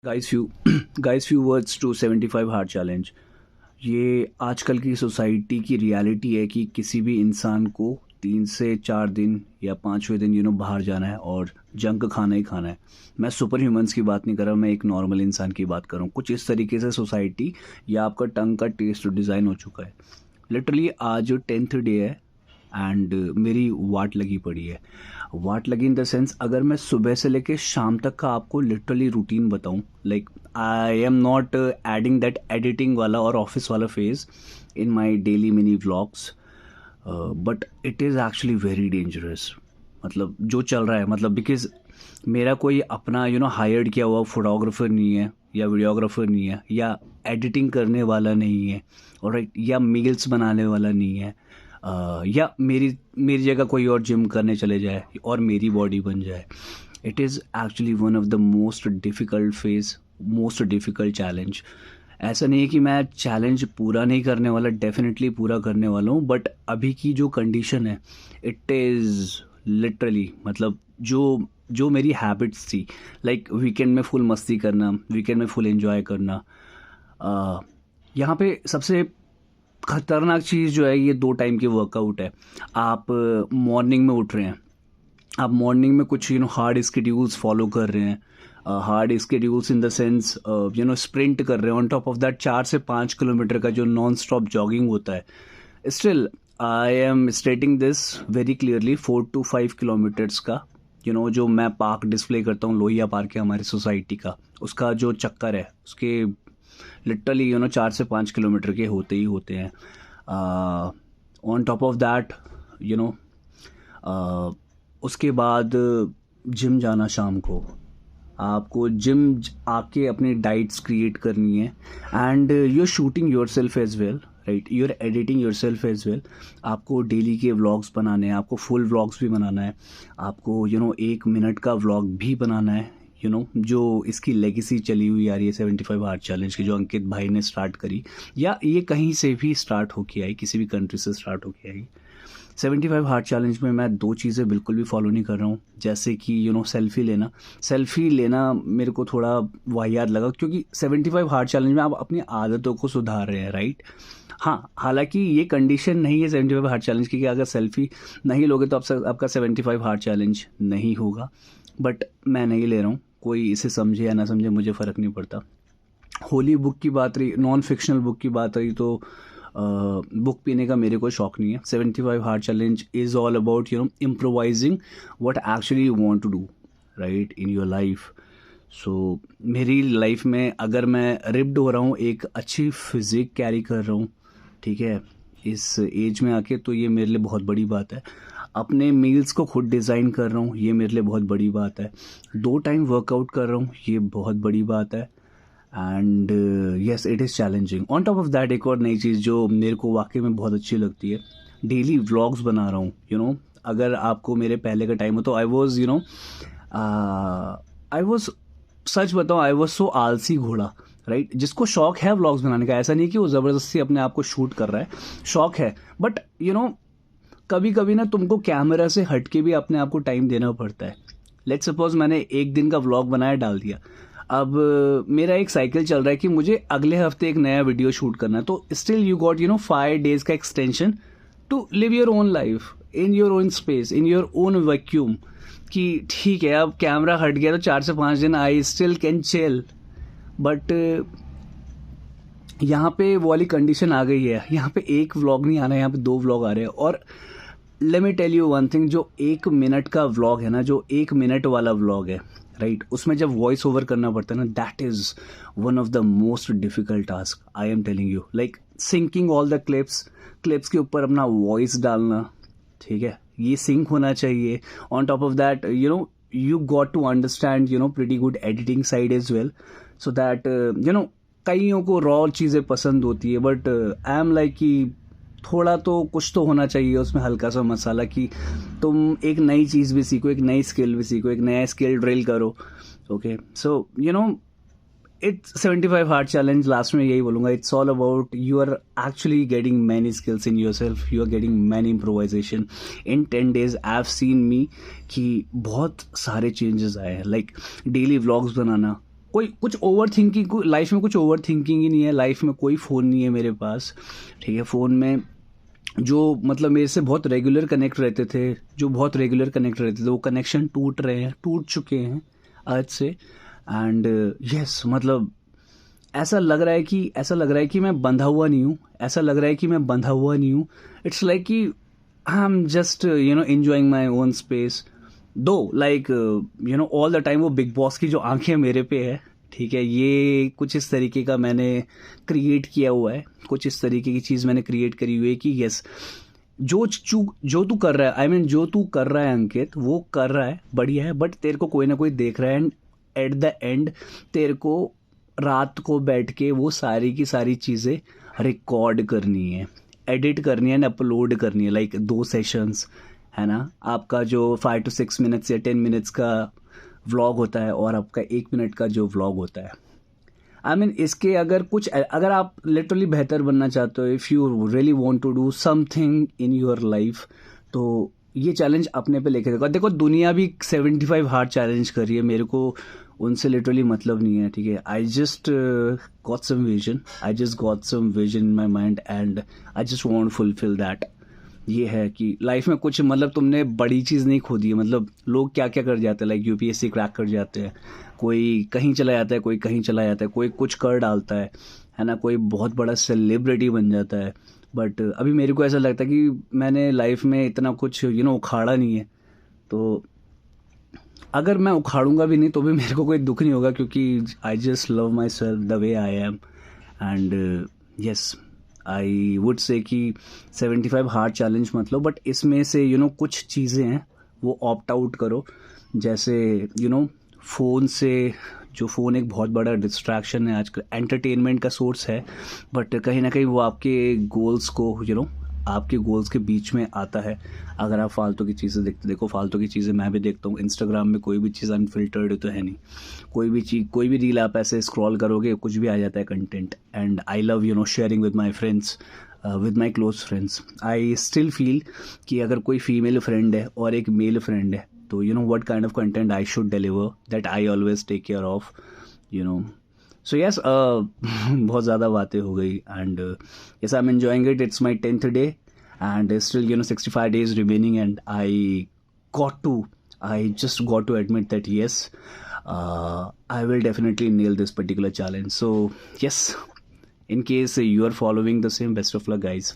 Guys few guys few words to 75 hard challenge. ये आजकल की सोसाइटी की रियलिटी है कि किसी भी इंसान को 3 से 4 दिन या 5वें दिन बाहर जाना है और जंक खाना ही खाना है। मैं सुपर ह्यूमंस की बात नहीं कर रहा, मैं एक नॉर्मल इंसान की बात कर रहा हूँ। कुछ इस तरीके से सोसाइटी या आपका टंग का टेस्ट डिज़ाइन हो चुका है। लिटरली आज 10th डे है एंड मेरी वाट लगी पड़ी है। वाट लगी इन द सेंस, अगर मैं सुबह से लेके शाम तक का आपको लिटरली रूटीन बताऊं, like I am not adding that editing वाला और ऑफिस वाला phase in my daily mini vlogs, but it is actually very dangerous. मतलब जो चल रहा है, मतलब बिकॉज मेरा कोई अपना हायर्ड किया हुआ फोटोग्राफर नहीं है या वीडियोग्राफर नहीं है या एडिटिंग करने वाला नहीं है, और राइट, या मील्स बनाने वाला नहीं है, या मेरी मेरी जगह कोई और जिम करने चले जाए और मेरी बॉडी बन जाए। It is actually one of the most difficult phase, most difficult challenge. ऐसा नहीं है कि मैं चैलेंज पूरा नहीं करने वाला, डेफिनेटली पूरा करने वाला हूँ, बट अभी की जो कंडीशन है इट इज़ लिटरली, मतलब जो जो मेरी हैबिट्स थी, लाइक वीकेंड में फुल मस्ती करना, वीकेंड में फुल एंजॉय करना, यहाँ पे सबसे खतरनाक चीज़ जो है ये 2 टाइम की वर्कआउट है। आप मॉर्निंग में उठ रहे हैं, आप मॉर्निंग में कुछ हार्ड स्केड्यूल्स फॉलो कर रहे हैं, hard schedules in the sense sprint कर रहे हैं। ऑन टॉप ऑफ दैट 4 से 5 किलोमीटर का जो नॉन स्टॉप जॉगिंग होता है, still I am स्टेटिंग this very clearly, 4 to 5 kilometres का जो मैं पार्क डिस्प्ले करता हूँ, लोहिया पार्क है हमारी सोसाइटी का, उसका जो चक्कर है उसके लिटरली 4 से 5 किलोमीटर के होते ही होते हैं। ऑन टॉप ऑफ दैट उसके बाद जिम जाना, शाम को आपको जिम आके अपनी डाइट्स क्रिएट करनी है, and you are shooting yourself as well, right, you are editing yourself as well. आपको डेली के व्लॉग्स बनाने हैं, आपको फुल व्लॉग्स भी बनाना है, आपको 1 मिनट का व्लॉग भी बनाना है, जो इसकी लेगेसी चली हुई आ रही है 75 हार्ड चैलेंज की, जो अंकित भाई ने स्टार्ट करी, या ये कहीं से भी स्टार्ट होके आई, किसी भी कंट्री से स्टार्ट होके आई। 75 हार्ड चैलेंज में मैं 2 चीज़ें बिल्कुल भी फॉलो नहीं कर रहा हूँ, जैसे कि सेल्फी लेना मेरे को थोड़ा वाहियात लगा, क्योंकि 75 हार्ड चैलेंज में आप अपनी आदतों को सुधार रहे हैं, राइट। हाँ, हालांकि ये कंडीशन नहीं है 75 हार्ड चैलेंज की कि अगर सेल्फी नहीं लोगे तो आपका 75 हार्ड चैलेंज नहीं होगा, बट मैं नहीं ले रहा हूँ। कोई इसे समझे या ना समझे, मुझे फ़र्क नहीं पड़ता। होली बुक की बात रही, नॉन फिक्शनल बुक की बात रही, तो बुक पीने का मेरे को शौक नहीं है। 75 hard challenge is all about improvising what actually you want to do, right, in your life. So मेरी लाइफ में अगर मैं रिप्ड हो रहा हूँ, एक अच्छी फिजिक कैरी कर रहा हूँ, ठीक है, इस एज में आके, तो ये मेरे लिए बहुत बड़ी बात है। अपने मील्स को खुद डिज़ाइन कर रहा हूँ, ये मेरे लिए बहुत बड़ी बात है। 2 टाइम वर्कआउट कर रहा हूँ, ये बहुत बड़ी बात है। And yes, it is challenging. On top of that एक और नई चीज़ जो मेरे को वाकई में बहुत अच्छी लगती है, डेली व्लॉग्स बना रहा हूँ। अगर आपको मेरे पहले का टाइम हो तो आई वॉज सच बताऊँ, आई वॉज सो आलसी घोड़ा, राइट, जिसको शौक है व्लॉग्स बनाने का। ऐसा नहीं कि वो ज़बरदस्ती अपने आप को शूट कर रहा है, शौक है, बट कभी कभी ना तुमको कैमरा से हट के भी अपने आप को टाइम देना पड़ता है। लेट्स सपोज मैंने एक दिन का व्लॉग बनाया, डाल दिया, अब मेरा एक साइकिल चल रहा है कि मुझे अगले हफ्ते एक नया वीडियो शूट करना है, तो स्टिल यू गॉट 5 days का extension to live your own life in your own space, in your own vacuum, कि ठीक है अब कैमरा हट गया तो 4 से 5 दिन I still can chill. But यहाँ पे वो वाली कंडीशन आ गई है, यहाँ पे एक व्लॉग नहीं आ रहा है, यहाँ पे 2 व्लॉग आ रहे हैं। और let me tell you one thing, जो 1 मिनट का व्लॉग है ना, जो 1 मिनट वाला व्लॉग है, राइट, उसमें जब वॉइस ओवर करना पड़ता है ना, that is one of the most difficult task, I am telling you. Like syncing all the clips के ऊपर अपना वॉइस डालना, ठीक है, ये सिंक होना चाहिए। On top of that you got to understand pretty good editing side as well, so that कईयों को रॉ चीज़ें पसंद होती है, बट आई एम लाइक कि थोड़ा तो कुछ तो होना चाहिए उसमें, हल्का सा मसाला, कि तुम एक नई चीज़ भी सीखो, एक नई स्किल भी सीखो, एक नया स्किल ड्रिल करो। Okay, so it's 75 hard challenge, last में यही बोलूँगा, it's all about you are actually getting many skills in yourself, you are getting many improvisation in 10 days। I have seen me कि बहुत सारे changes आए हैं, like daily vlogs बनाना, कोई कुछ ओवर थिंकिंग, लाइफ में कुछ ओवर थिंकिंग ही नहीं है, लाइफ में कोई फ़ोन नहीं है मेरे पास, ठीक है। फ़ोन में जो मतलब मेरे से बहुत रेगुलर कनेक्ट रहते थे, वो कनेक्शन टूट रहे हैं, टूट चुके हैं आज से। एंड यस, मतलब ऐसा लग रहा है कि मैं बंधा हुआ नहीं हूँ, इट्स लाइक कि I am just enjoying my own space. दो लाइक ऑल द टाइम वो बिग बॉस की जो आंखें मेरे पे है, ठीक है, ये कुछ इस तरीके का मैंने क्रिएट किया हुआ है, कुछ इस तरीके की चीज़ मैंने क्रिएट करी हुई है कि यस, जो तू कर रहा है, जो तू कर रहा है अंकित, वो कर रहा है, बढ़िया है, बट तेरे को कोई ना कोई देख रहा है। एंड एट द एंड तेरे को रात को बैठ के वो सारी की सारी चीज़ें रिकॉर्ड करनी है, एडिट करनी है एंड अपलोड करनी है, लाइक 2 सेशंस, है ना। आपका जो 5 to 6 मिनट्स या 10 मिनट्स का व्लॉग होता है और आपका 1 मिनट का जो व्लॉग होता है, इसके अगर आप लिटरली बेहतर बनना चाहते हो, if you really want to do something in your life, तो ये चैलेंज अपने पे लेके देखो। दुनिया भी 75 हार्ड चैलेंज कर रही है, मेरे को उनसे लिटरली मतलब नहीं है, ठीक है। I just got some vision in my mind and I just want fulfil that. ये है कि लाइफ में कुछ मतलब तुमने बड़ी चीज़ नहीं खोदी है, मतलब लोग क्या क्या कर जाते हैं, लाइक यूपीएससी क्रैक कर जाते हैं, कोई कहीं चला जाता है, कोई कुछ कर डालता है ना, कोई बहुत बड़ा सेलिब्रिटी बन जाता है। बट अभी मेरे को ऐसा लगता है कि मैंने लाइफ में इतना कुछ उखाड़ा नहीं है, तो अगर मैं उखाड़ूंगा भी नहीं तो भी मेरे को कोई दुख नहीं होगा, क्योंकि I just love my self the way I am. And yes, I would say कि 75 हार्ड चैलेंज मत लो, बट इसमें से कुछ चीज़ें हैं वो ऑप्ट आउट करो। जैसे फ़ोन से, जो फ़ोन एक बहुत बड़ा डिस्ट्रैक्शन है आजकल, एंटरटेनमेंट का सोर्स है, बट कहीं ना कहीं वो आपके गोल्स को आपके गोल्स के बीच में आता है। अगर आप फालतू की चीज़ें देखो, फालतू की चीज़ें मैं भी देखता हूँ। इंस्टाग्राम में कोई भी चीज़ अनफिल्टर्ड तो है नहीं, कोई भी रील आप ऐसे स्क्रॉल करोगे कुछ भी आ जाता है content. And I love sharing with my friends, with my close friends. I still feel कि अगर कोई फीमेल फ्रेंड है और एक मेल फ्रेंड है, तो what kind of content I should deliver, that I always take care of, so yes, बहुत ज़्यादा बातें हो गई। And yes, I'm enjoying it. It's my 10th day and still 65 days remaining, and I just got to admit that yes, I will definitely nail this particular challenge. So yes, in case you are following the same, best of luck guys.